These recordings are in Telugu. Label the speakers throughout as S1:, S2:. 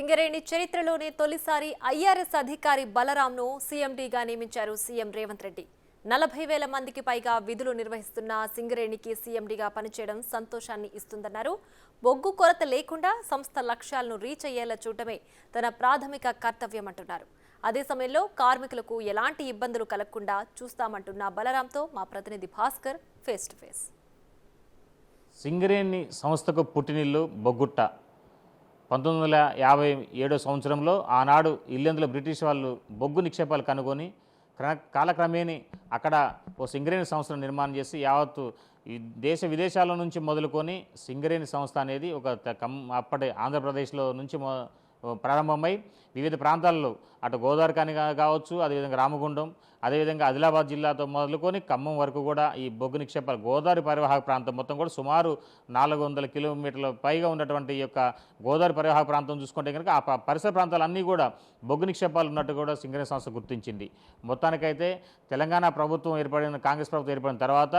S1: సింగరేణి చరిత్రలోనే తొలిసారి ఐఆర్ఎస్ అధికారి బలరాంను సీఎండీగా నియమించారు సీఎం రేవంత్ రెడ్డి. 40,000 మందికి పైగా విధులు నిర్వహిస్తున్న సింగరేణికి సీఎండీగా పనిచేయడం సంతోషాన్ని ఇస్తుందన్నారు. బొగ్గు కొరత లేకుండా సంస్థ లక్ష్యాలను రీచ్ అయ్యేలా చూడటమే తన ప్రాథమిక కర్తవ్యమంటున్నారు. అదే సమయంలో కార్మికులకు ఎలాంటి ఇబ్బందులు కలగకుండా చూస్తామంటున్న బలరాంతో మా ప్రతినిధి Bhaskar face to face.
S2: Singareni సంస్థకు పుట్టినిల్లు బొగ్గుట్ట. 1957 సంవత్సరంలో ఆనాడు ఇల్లెందులో బ్రిటిష్ వాళ్ళు బొగ్గు నిక్షేపాలు కనుగొని కాలక్రమేణీ అక్కడ ఓ సింగరేణి సంస్థను నిర్మాణం చేసి యావత్తు ఈ దేశ విదేశాల నుంచి మొదలుకొని సింగరేణి సంస్థ అనేది అప్పటి ఆంధ్రప్రదేశ్లో నుంచి ప్రారంభమై వివిధ ప్రాంతాల్లో అటు గోదావరి కాని కావచ్చు, అదేవిధంగా రామగుండం, అదేవిధంగా ఆదిలాబాద్ జిల్లాతో మొదలుకొని ఖమ్మం వరకు కూడా ఈ బొగ్గు నిక్షేపాలు గోదావరి పరివాహక ప్రాంతం మొత్తం కూడా సుమారు 400 కిలోమీటర్ల పైగా ఉన్నటువంటి ఈ యొక్క గోదావరి పరివాహక ప్రాంతం చూసుకుంటే కనుక ఆ పరిసర ప్రాంతాలన్నీ కూడా బొగ్గు నిక్షేపాలు ఉన్నట్టు కూడా సింగరేణి సంస్థ గుర్తించింది. మొత్తానికైతే తెలంగాణ ప్రభుత్వం ఏర్పడిన కాంగ్రెస్ ప్రభుత్వం ఏర్పడిన తర్వాత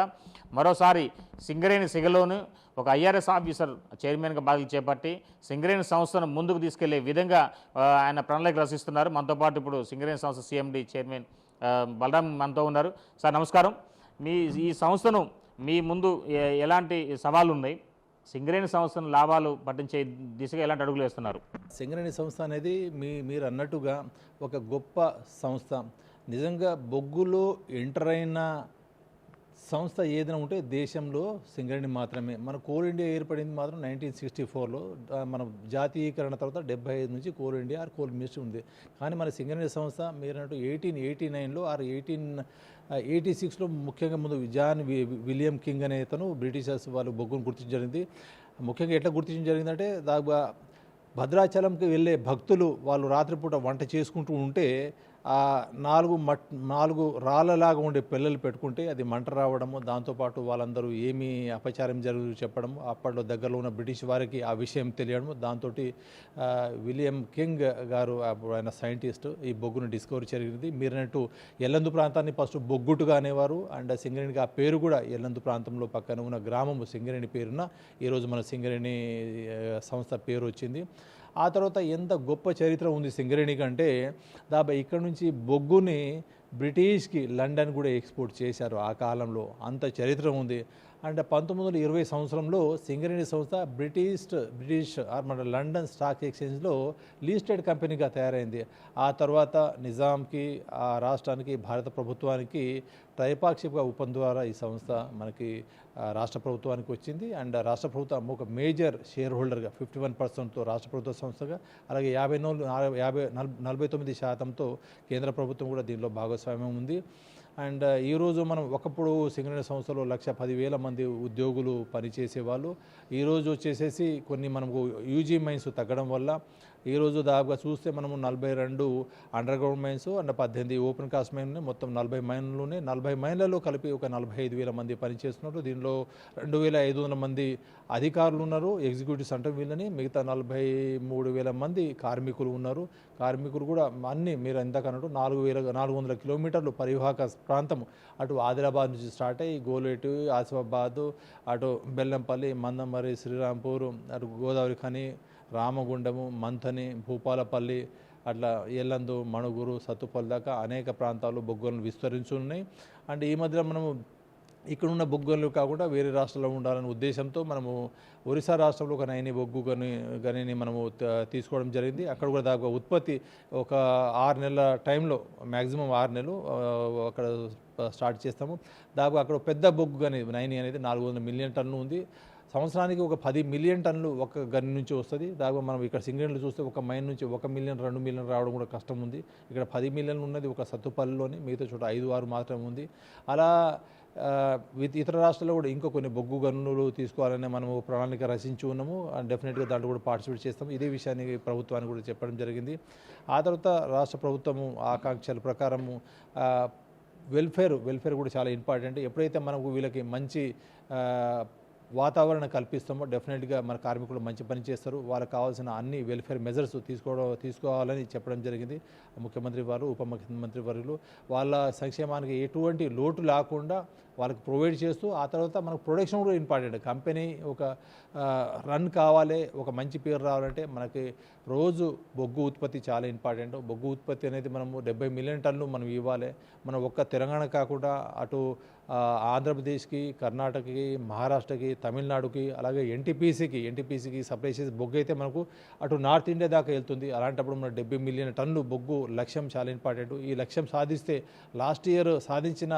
S2: మరోసారి సింగరేణి సిగలోను ఒక ఐఆర్ఎస్ ఆఫీసర్ చైర్మన్గా బాధ్యతలు చేపట్టి సింగరేణి సంస్థను ముందుకు తీసుకెళ్లే విధంగా ఆయన ప్రణాళిక రచిస్తున్నారు. మనతో పాటు ఇప్పుడు సింగరేణి సంస్థ సీఎండీ చైర్మన్ బలరాం మనతో ఉన్నారు. సార్ నమస్కారం. ఈ సంస్థను మీ ముందు ఎలాంటి సవాళ్ళు ఉన్నాయి? సింగరేణి సంస్థను లాభాలు పట్టించే దిశగా ఎలాంటి అడుగులు వేస్తున్నారు?
S3: సింగరేణి సంస్థ అనేది మీరు అన్నట్టుగా ఒక గొప్ప సంస్థ. నిజంగా బొగ్గులో ఎంటర్ అయిన సంస్థ ఏదైనా ఉంటే దేశంలో సింగరేణి మాత్రమే. మన కోల్ ఇండియా ఏర్పడింది మాత్రం 1964లో. మన జాతీయకరణ తర్వాత 75 నుంచి Coal India or coal ministry ఉంది. కానీ మన సింగరేణి సంస్థ మీరు అన్నట్టు 1889లో ఆర్ 1886లో ముఖ్యంగా ముందు జాన్ విలియం కింగ్ అనే అతను బ్రిటిషర్స్ వాళ్ళు బొగ్గును గుర్తించడం జరిగింది. ముఖ్యంగా ఎట్లా గుర్తించడం జరిగిందంటే దాదాపుగా భద్రాచలంకి వెళ్ళే భక్తులు వాళ్ళు రాత్రిపూట వంట చేసుకుంటూ ఉంటే ఆ 4 రాళ్ళలాగా ఉండే పిల్లలు పెట్టుకుంటే అది మంట రావడము, దాంతోపాటు వాళ్ళందరూ ఏమీ అపచారం జరుగుతూ చెప్పడము, అప్పట్లో దగ్గరలో ఉన్న బ్రిటిష్ వారికి ఆ విషయం తెలియడము, దాంతో విలియం కింగ్ గారు ఆయన సైంటిస్ట్ ఈ బొగ్గును డిస్కవరీ జరిగింది. మీరన్నట్టు ఎల్లందు ప్రాంతాన్ని ఫస్ట్ బొగ్గుటుగా అనేవారు. అండ్ సింగరేణికి ఆ పేరు కూడా ఎల్లందు ప్రాంతంలో పక్కన ఉన్న గ్రామము సింగరేణి పేరున ఈరోజు మన సింగరేణి సంస్థ పేరు వచ్చింది. ఆ తర్వాత ఎంత గొప్ప చరిత్ర ఉంది సింగరేణి కంటే దాదాపు ఇక్కడ నుంచి బొగ్గుని బ్రిటిష్కి లండన్ కూడా ఎక్స్పోర్ట్ చేశారు. ఆ కాలంలో అంత చరిత్ర ఉంది. అండ్ 1920 సంవత్సరంలో సింగరేణి సంస్థ బ్రిటిష్ మన లండన్ స్టాక్ ఎక్స్చేంజ్లో లిస్టెడ్ కంపెనీగా తయారైంది. ఆ తర్వాత నిజాంకి, ఆ రాష్ట్రానికి, భారత ప్రభుత్వానికి త్రైపాక్షిక ఒప్పందం ద్వారా ఈ సంస్థ మనకి రాష్ట్ర ప్రభుత్వానికి వచ్చింది. అండ్ రాష్ట్ర ప్రభుత్వం ఒక మేజర్ షేర్ హోల్డర్గా 51%తో రాష్ట్ర ప్రభుత్వ సంస్థగా, అలాగే 49% కేంద్ర ప్రభుత్వం కూడా దీనిలో భాగస్వామ్యం ఉంది. అండ్ ఈరోజు మనం ఒకప్పుడు సింగరేణి సంస్థలో 1,10,000 మంది ఉద్యోగులు పనిచేసేవాళ్ళు. ఈరోజు వచ్చేసేసి కొన్ని మనకు యూజీ మైన్స్ తగ్గడం వల్ల ఈరోజు దాదాపుగా చూస్తే మనము 42 underground mines and 18 open cast mine ఉన్నాయి. మొత్తం 40 మైన్లునే 40 మైన్లలో కలిపి ఒక 45,000 మంది పనిచేస్తున్నారు. దీనిలో 2,500 మంది అధికారులు ఉన్నారు, ఎగ్జిక్యూటివ్స్ అంటాం వీళ్ళని. మిగతా 43,000 మంది కార్మికులు ఉన్నారు. కార్మికులు కూడా అన్నీ మీరు ఇందాక అన్నట్టు 400 కిలోమీటర్లు పరివాహక ప్రాంతము, అటు ఆదిలాబాద్ నుంచి స్టార్ట్ అయ్యి గోలేటు, ఆసిఫాబాదు, అటు బెల్లంపల్లి, మందమరి, శ్రీరాంపూర్, అటు గోదావరి ఖని, రామగుండము, మంథని, భూపాలపల్లి, అట్లా ఎల్లందు, మణుగురు, సత్తుపల్లి దాకా అనేక ప్రాంతాలు బొగ్గులను విస్తరించున్నాయి. అండ్ ఈ మధ్యలో మనము ఇక్కడున్న బొగ్గులు కాకుండా వేరే రాష్ట్రాల్లో ఉండాలనే ఉద్దేశంతో మనము ఒరిస్సా రాష్ట్రంలో ఒక నైని బొగ్గు గనిని మనము తీసుకోవడం జరిగింది. అక్కడ కూడా దాదాపు ఉత్పత్తి ఒక 6 నెలల టైంలో, మ్యాక్సిమం 6 నెలలు అక్కడ స్టార్ట్ చేస్తాము. దాదాపు అక్కడ పెద్ద బొగ్గు గని నైని అనేది 400 మిలియన్ టన్ను ఉంది. సంవత్సరానికి ఒక 10 మిలియన్ టన్నులు ఒక గని నుంచి వస్తుంది. దాదాపు మనం ఇక్కడ సింగరేణిలో చూస్తే ఒక మైన్ నుంచి 1 మిలియన్ 2 మిలియన్ రావడం కూడా కష్టం ఉంది. ఇక్కడ 10 మిలియన్లు ఉన్నది ఒక సత్తుపల్లిలోని, మిగతా చోట 5-6 మాత్రమే ఉంది. అలా ఇతర రాష్ట్రాల్లో కూడా ఇంకా కొన్ని బొగ్గు గనులు తీసుకోవాలని మనము ప్రణాళిక రచించి ఉన్నాము. అండ్ డెఫినెట్గా దాంట్లో కూడా పార్టిసిపేట్ చేస్తాము. ఇదే విషయాన్ని ప్రభుత్వానికి కూడా చెప్పడం జరిగింది. ఆ తర్వాత రాష్ట్ర ప్రభుత్వము ఆకాంక్షల ప్రకారము వెల్ఫేర్ కూడా చాలా ఇంపార్టెంట్. ఎప్పుడైతే మనకు వీళ్ళకి మంచి వాతావరణం కల్పిస్తామో డెఫినెట్గా మన కార్మికులు మంచి పని చేస్తారు. వాళ్ళకి కావాల్సిన అన్ని వెల్ఫేర్ మెజర్స్ తీసుకోవాలని చెప్పడం జరిగింది ముఖ్యమంత్రి వారు, ఉప ముఖ్యమంత్రి వర్యులు. వాళ్ళ సంక్షేమానికి ఎటువంటి లోటు లేకుండా వాళ్ళకి ప్రొవైడ్ చేస్తూ ఆ తర్వాత మనకు ప్రొడక్షన్ కూడా ఇంపార్టెంట్. కంపెనీ ఒక రన్ కావాలి, ఒక మంచి పేరు రావాలంటే మనకి రోజు బొగ్గు ఉత్పత్తి చాలా ఇంపార్టెంట్. బొగ్గు ఉత్పత్తి అనేది మనము 70 మిలియన్ టన్నులు మనం ఇవ్వాలి. మనం ఒక్క తెలంగాణ కాకుండా అటు ఆంధ్రప్రదేశ్కి, కర్ణాటకకి, మహారాష్ట్రకి, తమిళనాడుకి, అలాగే ఎన్టీపీసీకి సప్లై చేసే బొగ్గు అయితే మనకు అటు నార్త్ ఇండియా దాకా వెళ్తుంది. అలాంటప్పుడు మన 70 మిలియన్ టన్నులు బొగ్గు లక్ష్యం చాలా ఇంపార్టెంట్. ఈ లక్ష్యం సాధిస్తే లాస్ట్ ఇయర్ సాధించిన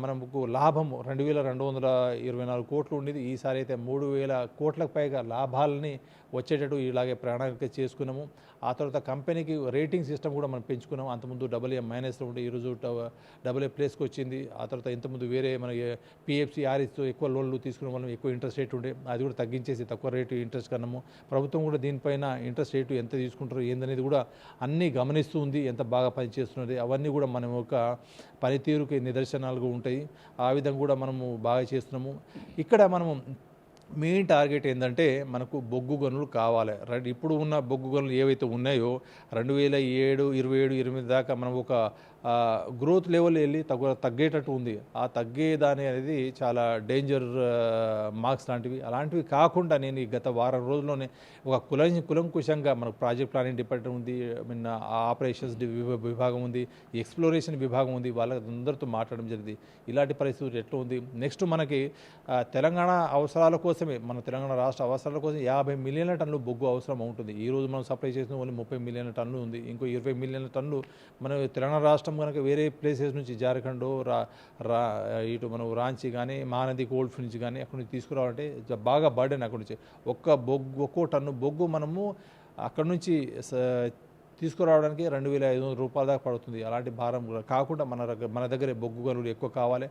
S3: మనకు లాభం 2224 కోట్లు ఉండేది. ఈసారి అయితే 3000 కోట్లకు పైగా లాభాలని వచ్చేటట్టు ఇలాగే ప్రణాళిక చేసుకున్నాము. ఆ తర్వాత కంపెనీకి రేటింగ్ సిస్టమ్ కూడా మనం పెంచుకున్నాము. అంతకుముందు AA- ఉంటే ఈరోజు AA+కి వచ్చింది. ఆ తర్వాత ఇంతకుముందు వేరే మన PFC RSతో ఎక్కువ లోన్లు తీసుకునే వాళ్ళం, ఎక్కువ ఇంట్రెస్ట్ రేట్ ఉండే, అది కూడా తగ్గించేసి తక్కువ రేటు ఇంట్రెస్ట్ కన్నాము. ప్రభుత్వం కూడా దీనిపైన ఇంట్రెస్ట్ రేటు ఎంత తీసుకుంటారో ఏందనేది కూడా అన్నీ గమనిస్తూ ఉంది, ఎంత బాగా పనిచేస్తున్నది అవన్నీ కూడా మనం ఒక పనితీరుకి నిదర్శనాలుగా ఉంటాయి. ఆ విధంగా కూడా మనము బాగా చేస్తున్నాము. ఇక్కడ మనము మెయిన్ టార్గెట్ ఏంటంటే మనకు బొగ్గు గనులు కావాలి. ఇప్పుడు ఉన్న బొగ్గు గనులు ఏవైతే ఉన్నాయో 2007, 27, 28 దాకా మనం ఒక గ్రోత్ లెవెల్ వెళ్ళి తగ్గేటట్టు ఉంది. ఆ తగ్గేదాని అనేది చాలా డేంజర్ మార్క్స్ లాంటివి. అలాంటివి కాకుండా నేను ఈ గత వారం రోజుల్లోనే ఒక కులంకుశంగా మనకు ప్రాజెక్ట్ ప్లానింగ్ డిపార్ట్మెంట్ ఉంది, ఆపరేషన్స్ విభాగం ఉంది, ఎక్స్ప్లోరేషన్ విభాగం ఉంది, వాళ్ళందరితో మాట్లాడడం జరిగింది. ఇలాంటి పరిస్థితులు ఎట్లా ఉంది. నెక్స్ట్ మనకి తెలంగాణ అవసరాల కోసమే, మన తెలంగాణ రాష్ట్ర అవసరాల కోసం 50 మిలియన్ల టన్నులు బొగ్గు అవసరం ఉంటుంది. ఈరోజు మనం సప్లై చేసిన ఓన్లీ 30 మిలియన్ల టన్నులు ఉంది. ఇంకో 20 మిలియన్ల టన్నులు మన తెలంగాణ రాష్ట్రం కనుక వేరే ప్లేసెస్ నుంచి జార్ఖండ్ ఇటు మనం రాంచీ కానీ, మహానది కోల్డ్ ఫీల్డ్ నుంచి కానీ అక్కడి నుంచి తీసుకురావాలంటే బాగా బర్డెన్. అక్కడి నుంచి ఒక్కో టన్ను బొగ్గు మనము అక్కడి నుంచి తీసుకురావడానికి 2500 రూపాయల దాకా పడుతుంది. అలాంటి భారం కాకుండా మన దగ్గర బొగ్గు గనులు ఎక్కువ కావాలి.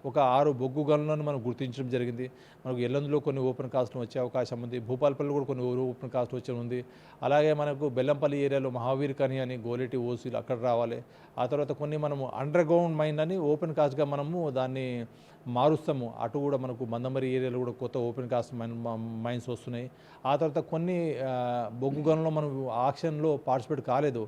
S3: ఒక 6 బొగ్గు గనులను మనం గుర్తించడం జరిగింది. మనకు ఎల్లందులో కొన్ని ఓపెన్ కాస్ట్లు వచ్చే అవకాశం ఉంది. భూపాలపల్లి కూడా కొన్ని ఓపెన్ కాస్ట్ వచ్చే ఉంది. అలాగే మనకు బెల్లంపల్లి ఏరియాలో మహావీర్ కని అని, గోలేటి ఓసీలు అక్కడ రావాలి. ఆ తర్వాత కొన్ని మనము అండర్ గ్రౌండ్ మైన్ అని ఓపెన్ కాస్ట్గా మనము దాన్ని మారుస్తాము. అటు కూడా మనకు మందమరి ఏరియాలో కూడా కొత్త ఓపెన్ కాస్ట్ మైన్స్ వస్తున్నాయి. ఆ తర్వాత కొన్ని బొగ్గు గనుల్లో మనం ఆక్షన్లో పార్టిసిపేట్ కాలేదు.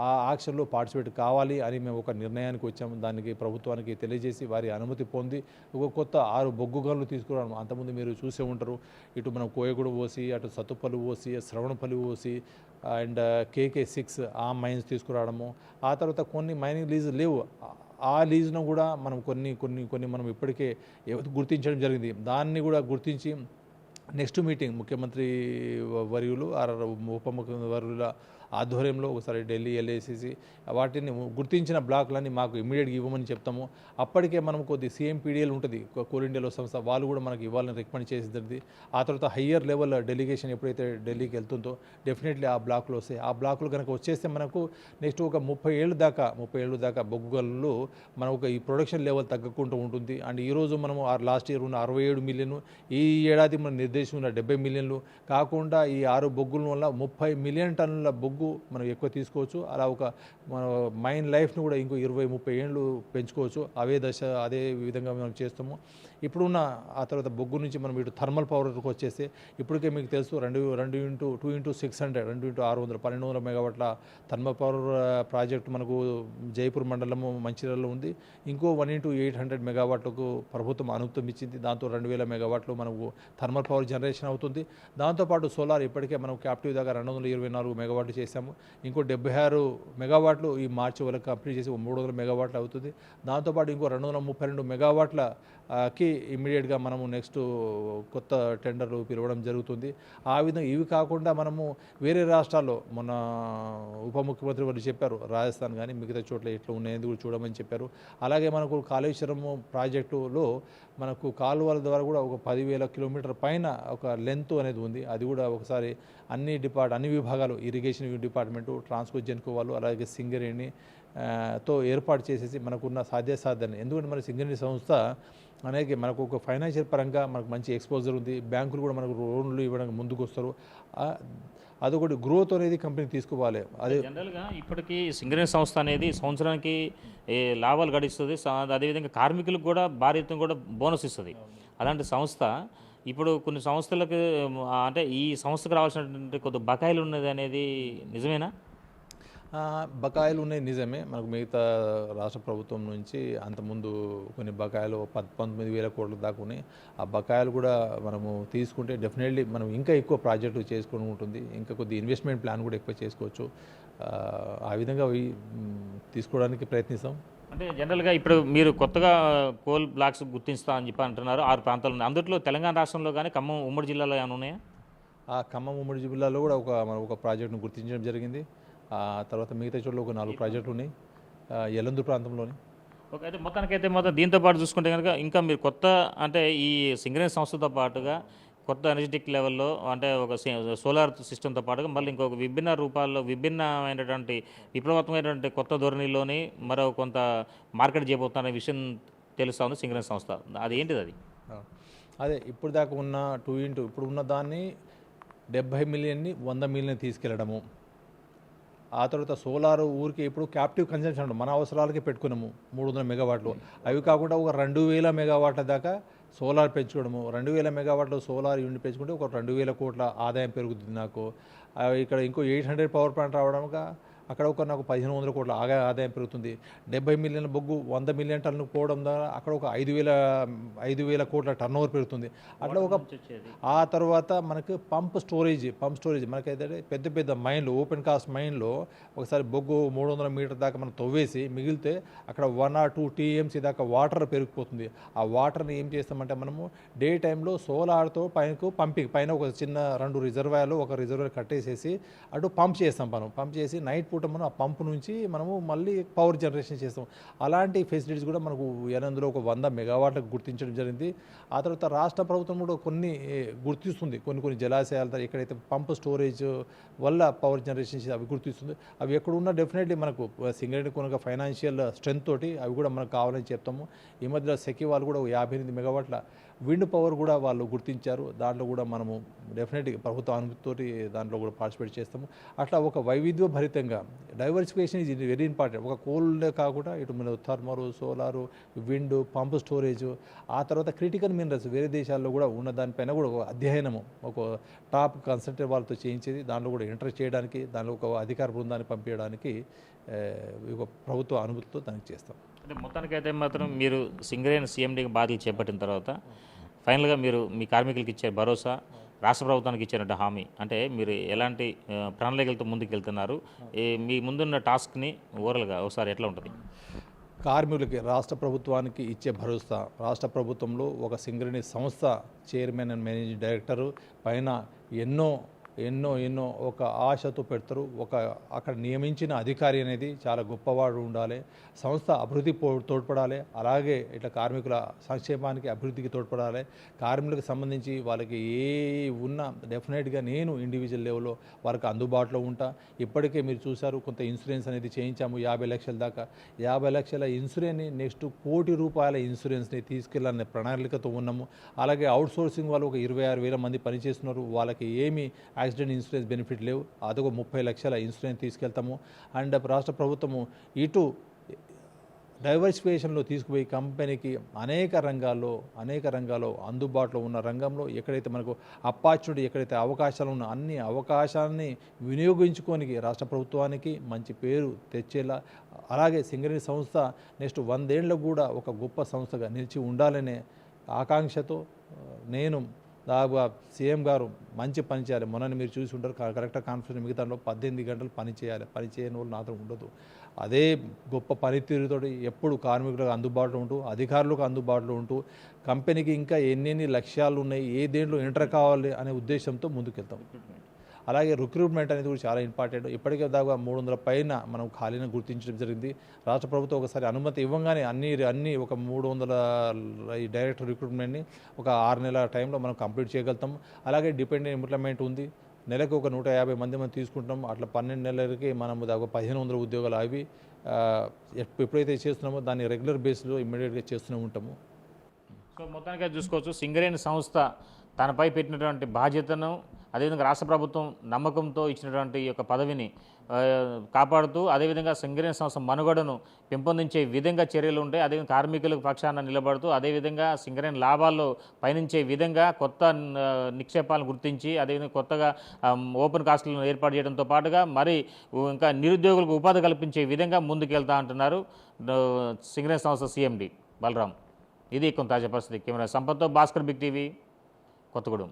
S3: ఆ ఆక్షన్లో పార్టిసిపేట్ కావాలి అని మేము ఒక నిర్ణయానికి వచ్చాము. దానికి ప్రభుత్వానికి తెలియజేసి వారి అనుమతి పొంది ఒక కొత్త 6 బొగ్గు గనులు తీసుకురావడం. అంతకుముందు మీరు చూసే ఉంటారు, ఇటు మనం కోయగూడ ఓసి, అటు Sathupalli OC, Sravanapalli OC and KK6 ఆ మైన్స్ తీసుకురావడము. ఆ తర్వాత కొన్ని మైనింగ్ లీజు లేవు, ఆ లీజును కూడా మనం కొన్ని మనం ఇప్పటికే గుర్తించడం జరిగింది. దాన్ని కూడా గుర్తించి నెక్స్ట్ మీటింగ్ ముఖ్యమంత్రి వర్యులు ఉప ముఖ్యమంత్రి వర్యుల ఆధ్వర్యంలో ఒకసారి ఢిల్లీ LACC వాటిని గుర్తించిన బ్లాక్లన్నీ మాకు ఇమ్మీడియట్గా ఇవ్వమని చెప్తాము. అప్పటికే మనం కొద్ది CMPDL ఉంటుంది, కోల్ ఇండియాలో సంస్థ, వాళ్ళు కూడా మనకి ఇవ్వాలని రికమెండ్ చేసింది. ఆ తర్వాత హయ్యర్ లెవెల్ డెలిగేషన్ ఎప్పుడైతే ఢిల్లీకి వెళ్తుందో డెఫినెట్లీ ఆ బ్లాక్లో వస్తాయి. ఆ బ్లాక్లు కనుక వచ్చేస్తే మనకు నెక్స్ట్ ఒక 30 ఏళ్ళు దాకా బొగ్గు గనులు మనం ఒక ఈ ప్రొడక్షన్ లెవెల్ తగ్గకుండా ఉంటుంది. అండ్ ఈరోజు మనము లాస్ట్ ఇయర్ ఉన్న 67 మిలియన్, ఈ ఏడాది మనం నిర్దేశించిన 70 మిలియన్లు కాకుండా ఈ 6 బొగ్గుల వల్ల 30 మిలియన్ టన్నుల బొగ్గు మనం ఎక్కువ తీసుకోవచ్చు. అలా ఒక మన మైండ్ లైఫ్ను కూడా ఇంకో 20-30 ఏళ్ళు పెంచుకోవచ్చు. అదే విధంగా మనం చేస్తాము. ఇప్పుడున్న ఆ తర్వాత బొగ్గు నుంచి మనం ఇటు థర్మల్ పవర్కి వచ్చేస్తే ఇప్పటికే మీకు తెలుసు 2x600 1200 మెగావాట్ల థర్మల్ పవర్ ప్రాజెక్టు మనకు జైపూర్ మండలము మంచిర్యాలలో ఉంది. ఇంకో 1x800 మెగావాట్లకు ప్రభుత్వం అనుమతి ఇచ్చింది. దాంతో 2000 మెగావాట్లు మనకు థర్మల్ పవర్ జనరేషన్ అవుతుంది. దాంతోపాటు సోలార్ ఇప్పటికే మనం క్యాప్టివ్ దాకా 224 మెగావాట్లు చేశాము. ఇంకో 76 మెగావాట్లు ఈ మార్చి వరకు కంప్లీట్ చేసి 300 మెగావాట్లు అవుతుంది. దాంతోపాటు ఇంకో 232 మెగావాట్లకి ఇమ్మీడియట్గా మనము నెక్స్ట్ కొత్త టెండర్లు పిలవడం జరుగుతుంది. ఆ విధంగా ఇవి కాకుండా మనము వేరే రాష్ట్రాల్లో మొన్న ఉప ముఖ్యమంత్రి వారు చెప్పారు, రాజస్థాన్ కానీ మిగతా చోట్ల ఎట్లా ఉన్నాయని కూడా చూడమని చెప్పారు. అలాగే మనకు కాళేశ్వరం ప్రాజెక్టులో మనకు కాలువల ద్వారా కూడా ఒక 10,000 కిలోమీటర్ పైన ఒక లెంత్ అనేది ఉంది. అది కూడా ఒకసారి అన్ని విభాగాలు, ఇరిగేషన్ డిపార్ట్మెంటు, ట్రాన్స్కో జెన్కో వాళ్ళు, అలాగే సింగరేణి తో ఏర్పాటు చేసేసి మనకున్న సాధ్యాన్ని, ఎందుకంటే మన సింగరేణి సంస్థ అనేది మనకు ఒక ఫైనాన్షియల్ పరంగా మనకు మంచి ఎక్స్పోజర్ ఉంది. బ్యాంకులు కూడా మనకు లోన్లు ఇవ్వడానికి ముందుకు వస్తారు. అదొకటి గ్రోత్ అనేది కంపెనీ తీసుకోవాలి. అదే
S2: జనరల్గా ఇప్పటికీ సింగరేణి సంస్థ అనేది సంవత్సరానికి లాభాలు గడిస్తుంది. అదేవిధంగా కార్మికులకు కూడా భారీ ఎత్తున కూడా బోనస్ ఇస్తుంది. అలాంటి సంస్థ ఇప్పుడు కొన్ని సంస్థలకు అంటే ఈ సంస్థకు రావాల్సినటువంటి కొద్ది బకాయిలు ఉన్నది అనేది నిజమేనా?
S3: బకాయిలు ఉన్నాయి నిజమే. మనకు మిగతా రాష్ట్ర ప్రభుత్వం నుంచి అంతకుముందు కొన్ని బకాయిలు 19,000 కోట్ల దాకా ఉన్నాయి. ఆ బకాయిలు కూడా మనము తీసుకుంటే డెఫినెట్లీ మనం ఇంకా ఎక్కువ ప్రాజెక్టు చేసుకుని ఉంటుంది. ఇంకా కొద్ది ఇన్వెస్ట్మెంట్ ప్లాన్ కూడా ఎక్కువ చేసుకోవచ్చు. ఆ విధంగా తీసుకోవడానికి ప్రయత్నిస్తాం.
S2: అంటే జనరల్గా ఇప్పుడు మీరు కొత్తగా కోల్ బ్లాక్స్ గుర్తిస్తా అని చెప్పి అంటున్నారు 6 ప్రాంతాలు ఉన్నాయి. అందులో తెలంగాణ రాష్ట్రంలో కానీ ఖమ్మం ఉమ్మడి జిల్లాలో ఏమైనా ఉన్నాయా?
S3: ఆ ఖమ్మం ఉమ్మడి జిల్లాలో కూడా మనం ఒక ప్రాజెక్టును గుర్తించడం జరిగింది. ఆ తర్వాత మిగతా చోట్ల ఒక 4 ప్రాజెక్టులు ఉన్నాయి యలందు ప్రాంతంలోని.
S2: ఓకే, అయితే మొత్తానికైతే దీంతో పాటు చూసుకుంటే కనుక ఇంకా మీరు కొత్త అంటే ఈ సింగరేణి సంస్థతో పాటుగా కొత్త ఎనర్జెటిక్ లెవెల్లో అంటే ఒక సోలార్ సిస్టమ్తో పాటుగా మళ్ళీ ఇంకొక విభిన్న రూపాల్లో విభిన్నమైనటువంటి విప్లవాత్మకమైనటువంటి కొత్త ధోరణిలోని మరో కొంత మార్కెట్ చేయబోతున్న విషయం తెలుస్తూ ఉంది సింగరేణి సంస్థ. అది ఏంటిది? అది
S3: అదే ఇప్పుడు దాకా ఉన్న 2x ఇప్పుడు ఉన్న దాన్ని 70 మిలియన్ని 100 మిలియన్ తీసుకెళ్ళడము. ఆ తర్వాత సోలార్ ఊరికి ఇప్పుడు క్యాప్టివ్ కన్జంప్షన్ మన అవసరాలకి పెట్టుకున్నాము 300 మెగావాట్లు. అవి కాకుండా ఒక 2,000 మెగావాట్ల దాకా సోలార్ పెంచుకోవడము. 2,000 మెగావాట్లు సోలార్ యూనిట్ పెంచుకుంటే ఒక 2,000 కోట్ల ఆదాయం పెరుగుతుంది నాకు. ఇక్కడ ఇంకో 800 పవర్ ప్లాంట్ రావడంగా అక్కడ ఒక నాకు 1,500 కోట్ల ఆదాయం పెరుగుతుంది. 70 మిలియన్ల బొగ్గు 100 మిలియన్ టన్ను పోవడం ద్వారా అక్కడ ఒక 5,000 కోట్ల టర్న్ ఓవర్ పెరుగుతుంది. అట్లా ఒక ఆ తర్వాత మనకు పంప్ స్టోరేజ్ మనకైతే పెద్ద పెద్ద మైన్లు ఓపెన్ కాస్ట్ మైన్లో ఒకసారి బొగ్గు 300 మీటర్ దాకా మనం తవ్వేసి మిగిలితే అక్కడ 1 or 2 TMC దాకా వాటర్ పెరిగిపోతుంది. ఆ వాటర్ని ఏం చేస్తామంటే మనము డే టైంలో సోలార్తో పైన ఒక చిన్న 2 రిజర్వాయర్లు ఒక రిజర్వాయర్ కట్టేసేసి అటు పంప్ చేస్తాం. పంప్ చేసి నైట్ పూట మనం ఆ పంపు నుంచి మనము మళ్ళీ పవర్ జనరేషన్ చేస్తాం. అలాంటి ఫెసిలిటీస్ కూడా మనకు ఎనందులో ఒక 100 మెగావాట్లకు గుర్తించడం జరిగింది. ఆ తర్వాత రాష్ట్ర ప్రభుత్వం కూడా కొన్ని గుర్తిస్తుంది. కొన్ని జలాశయాల ఎక్కడైతే పంప్ స్టోరేజ్ వల్ల పవర్ జనరేషన్ అవి గుర్తిస్తుంది. అవి ఎక్కడున్నా డెఫినెట్లీ మనకు సింగరేణి కొనక ఫైనాన్షియల్ స్ట్రెంత్ తోటి అవి కూడా మనకు కావాలని చెప్తాము. ఈ మధ్యలో సెకి వాళ్ళు కూడా 58 మెగావాట్ల విండ్ పవర్ కూడా వాళ్ళు గుర్తించారు. దాంట్లో కూడా మనము డెఫినెట్గా ప్రభుత్వ అనుమతితోటి దాంట్లో కూడా పార్టిసిపేట్ చేస్తాము. అట్లా ఒక వైవిధ్యభరితంగా డైవర్సిఫికేషన్ ఈజ్ వెరీ ఇంపార్టెంట్. ఒక కోల్డే కాకుండా ఇటు మన thermal, solar, wind, pump storage, ఆ తర్వాత క్రిటికల్ మినరల్స్ వేరే దేశాల్లో కూడా ఉన్న దానిపైన కూడా ఒక అధ్యయనము ఒక టాప్ కన్సల్టెంట్ వాళ్ళతో చేయించేది దాంట్లో కూడా ఇంట్రెస్ట్ చేయడానికి దాంట్లో ఒక అధికార బృందాన్ని పంపించడానికి ఒక ప్రభుత్వ అనుమతితో దానికి చేస్తాం.
S2: అంటే మొత్తానికైతే మీరు సింగరేణి CMDగా బాధ్యతలు చేపట్టిన తర్వాత ఫైనల్గా మీరు మీ కార్మికులకు ఇచ్చే భరోసా, రాష్ట్ర ప్రభుత్వానికి ఇచ్చినట్టు హామీ అంటే మీరు ఎలాంటి ప్రణాళికలతో ముందుకు వెళ్తున్నారు? మీ ముందున్న టాస్క్ని ఓవరాల్గా ఒకసారి ఎట్లా ఉంటుంది?
S3: కార్మికులకి రాష్ట్ర ప్రభుత్వానికి ఇచ్చే భరోసా, రాష్ట్ర ప్రభుత్వంలో ఒక సింగరేణి సంస్థ చైర్మన్ అండ్ మేనేజింగ్ డైరెక్టరు పైన ఎన్నో ఒక ఆశతో పెడతారు. అక్కడ నియమించిన అధికారి అనేది చాలా గొప్పవాడు ఉండాలి. సంస్థ అభివృద్ధి తోడ్పడాలి. అలాగే ఇట్లా కార్మికుల సంక్షేమానికి అభివృద్ధికి తోడ్పడాలి. కార్మికులకు సంబంధించి వాళ్ళకి ఏ ఉన్నా డెఫినెట్గా నేను ఇండివిజువల్ లెవెల్లో వాళ్ళకి అందుబాటులో ఉంటా. ఇప్పటికే మీరు చూశారు కొంత ఇన్సూరెన్స్ అనేది చేయించాము 50 లక్షల దాకా. 50 లక్షల ఇన్సూరెన్స్ని నెక్స్ట్ ₹1,00,00,000 ఇన్సూరెన్స్ని తీసుకెళ్లాలనే ప్రణాళికతో ఉన్నాము. అలాగే అవుట్ సోర్సింగ్ వాళ్ళు ఒక 26,000 మంది పనిచేస్తున్నారు. వాళ్ళకి ఏమి యాక్సిడెంట్ ఇన్సూరెన్స్ బెనిఫిట్ లేవు. అదొక 30 లక్షల ఇన్సూరెన్స్ తీసుకెళ్తాము. అండ్ రాష్ట్ర ప్రభుత్వము ఇటు డైవర్సిఫికేషన్లో తీసుకుపోయి కంపెనీకి అనేక రంగాల్లో అందుబాటులో ఉన్న రంగంలో ఎక్కడైతే మనకు ఆపర్చునిటీ ఎక్కడైతే అవకాశాలు ఉన్న అన్ని అవకాశాలని వినియోగించుకోనికి రాష్ట్ర ప్రభుత్వానికి మంచి పేరు తెచ్చేలా అలాగే సింగరేణి సంస్థ నెక్స్ట్ 100 ఏళ్ళకు కూడా ఒక గొప్ప సంస్థగా నిలిచి ఉండాలనే ఆకాంక్షతో నేను దాదాపుగా సీఎం గారు మంచి పని చేయాలి. మొన్న మీరు చూసి ఉంటారు కలెక్టర్ కాన్ఫరెన్స్ మిగతాలో 18 గంటలు పని చేయాలి. పని చేయని వాళ్ళు నాతో ఉండదు. అదే గొప్ప పనితీరుతో ఎప్పుడు కార్మికులకు అందుబాటులో ఉంటూ అధికారులకు అందుబాటులో ఉంటూ కంపెనీకి ఇంకా ఎన్ని లక్ష్యాలు ఉన్నాయి ఏ దేంట్లో ఎంటర్ కావాలి అనే ఉద్దేశంతో ముందుకెళ్తాం. అలాగే రిక్రూట్మెంట్ అనేది కూడా చాలా ఇంపార్టెంట్. ఇప్పటికే దాకా 300 పైన మనం ఖాళీని గుర్తించడం జరిగింది. రాష్ట్ర ప్రభుత్వం ఒకసారి అనుమతి ఇవ్వగానే అన్ని ఒక 300 ఈ డైరెక్ట్ రిక్రూట్మెంట్ని ఒక 6 నెలల టైంలో మనం కంప్లీట్ చేయగలుగుతాం. అలాగే డిపెండెంట్ ఇంప్లిమెంట్ ఉంది. నెలకు ఒక 150 మంది మనం తీసుకుంటాం. అట్లా 12 నెలలకి మనం దాకా 1,500 ఉద్యోగాలు అవి ఎప్పుడైతే చేస్తున్నామో దాన్ని రెగ్యులర్ బేస్లో ఇమ్మీడియట్గా చేస్తూనే ఉంటాము.
S2: సో మొత్తానికి చూసుకోవచ్చు సింగరేణి సంస్థ తనపై పెట్టినటువంటి బాధ్యతను అదేవిధంగా రాష్ట్ర ప్రభుత్వం నమ్మకంతో ఇచ్చినటువంటి ఈ యొక్క పదవిని కాపాడుతూ అదేవిధంగా సింగరేణి సంస్థ మనుగడను పెంపొందించే విధంగా చర్యలు ఉంటాయి. అదేవిధంగా కార్మికులకు పక్షాన నిలబడుతూ అదేవిధంగా సింగరేణి లాభాల్లో పయనించే విధంగా కొత్త నిక్షేపాలను గుర్తించి అదేవిధంగా కొత్తగా ఓపెన్ కాస్ట్లను ఏర్పాటు చేయడంతో పాటుగా మరి ఇంకా నిరుద్యోగులకు ఉపాధి కల్పించే విధంగా ముందుకెళ్తా అంటున్నారు సింగరేణి సంస్థ సీఎండి బలరాం. ఇది కొంత తాజా పరిస్థితి. కెమెరా సంపత్తో భాస్కర్, బిగ్ టీవీ, కొత్తగూడెం.